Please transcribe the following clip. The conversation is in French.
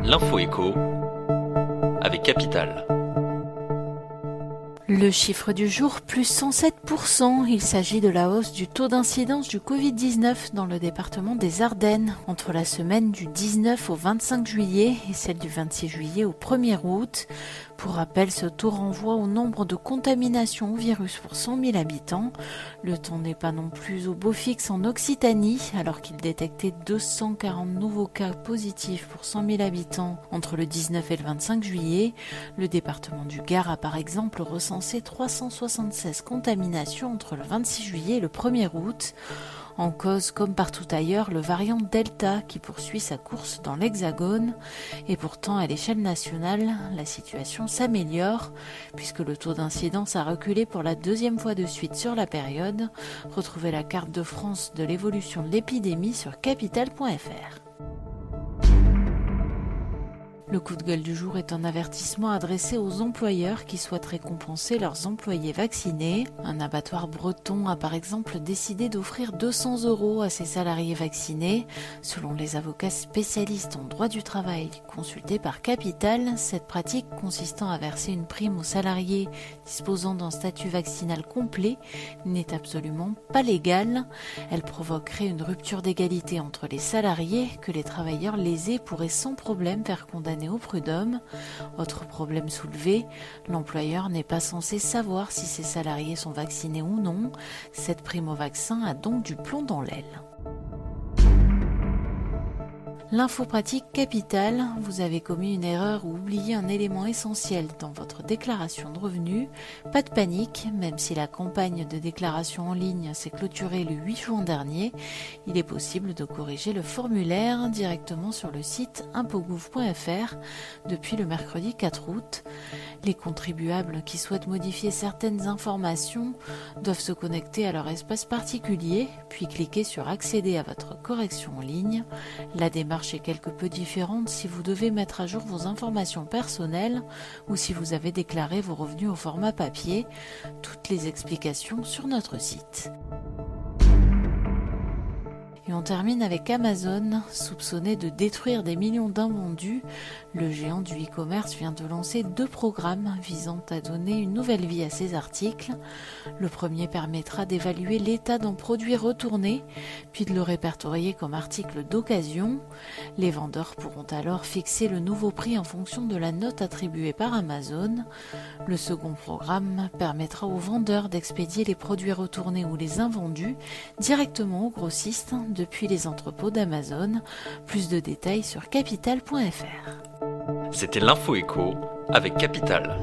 L'info écho avec Capital. Le chiffre du jour, plus 107%. Il s'agit de la hausse du taux d'incidence du Covid-19 dans le département des Ardennes entre la semaine du 19 au 25 juillet et celle du 26 juillet au 1er août. Pour rappel, ce taux renvoie au nombre de contaminations au virus pour 100 000 habitants. Le temps n'est pas non plus au beau fixe en Occitanie, alors qu'il détectait 240 nouveaux cas positifs pour 100 000 habitants entre le 19 et le 25 juillet. Le département du Gard a par exemple recensé 376 contaminations entre le 26 juillet et le 1er août. En cause, comme partout ailleurs, le variant Delta qui poursuit sa course dans l'Hexagone. Et pourtant, à l'échelle nationale, la situation s'améliore puisque le taux d'incidence a reculé pour la deuxième fois de suite sur la période. Retrouvez la carte de France de l'évolution de l'épidémie sur capital.fr. Le coup de gueule du jour est un avertissement adressé aux employeurs qui souhaitent récompenser leurs employés vaccinés. Un abattoir breton a par exemple décidé d'offrir 200 € à ses salariés vaccinés. Selon les avocats spécialistes en droit du travail consultés par Capital, cette pratique consistant à verser une prime aux salariés disposant d'un statut vaccinal complet n'est absolument pas légale. Elle provoquerait une rupture d'égalité entre les salariés que les travailleurs lésés pourraient sans problème faire condamner au prud'homme. Autre problème soulevé, l'employeur n'est pas censé savoir si ses salariés sont vaccinés ou non. Cette prime au vaccin a donc du plomb dans l'aile. L'info pratique Capital, vous avez commis une erreur ou oublié un élément essentiel dans votre déclaration de revenus. Pas de panique, même si la campagne de déclaration en ligne s'est clôturée le 8 juin dernier, il est possible de corriger le formulaire directement sur le site impogouv.fr depuis le mercredi 4 août. Les contribuables qui souhaitent modifier certaines informations doivent se connecter à leur espace particulier, puis cliquer sur accéder à votre correction en ligne. La démarche est quelque peu différente si vous devez mettre à jour vos informations personnelles ou si vous avez déclaré vos revenus au format papier. Toutes les explications sur notre site. Et on termine avec Amazon, soupçonné de détruire des millions d'invendus. Le géant du e-commerce vient de lancer 2 programmes visant à donner une nouvelle vie à ses articles. Le premier permettra d'évaluer l'état d'un produit retourné, puis de le répertorier comme article d'occasion. Les vendeurs pourront alors fixer le nouveau prix en fonction de la note attribuée par Amazon. Le second programme permettra aux vendeurs d'expédier les produits retournés ou les invendus directement aux grossistes depuis les entrepôts d'Amazon. Plus de détails sur capital.fr. C'était l'info écho avec Capital.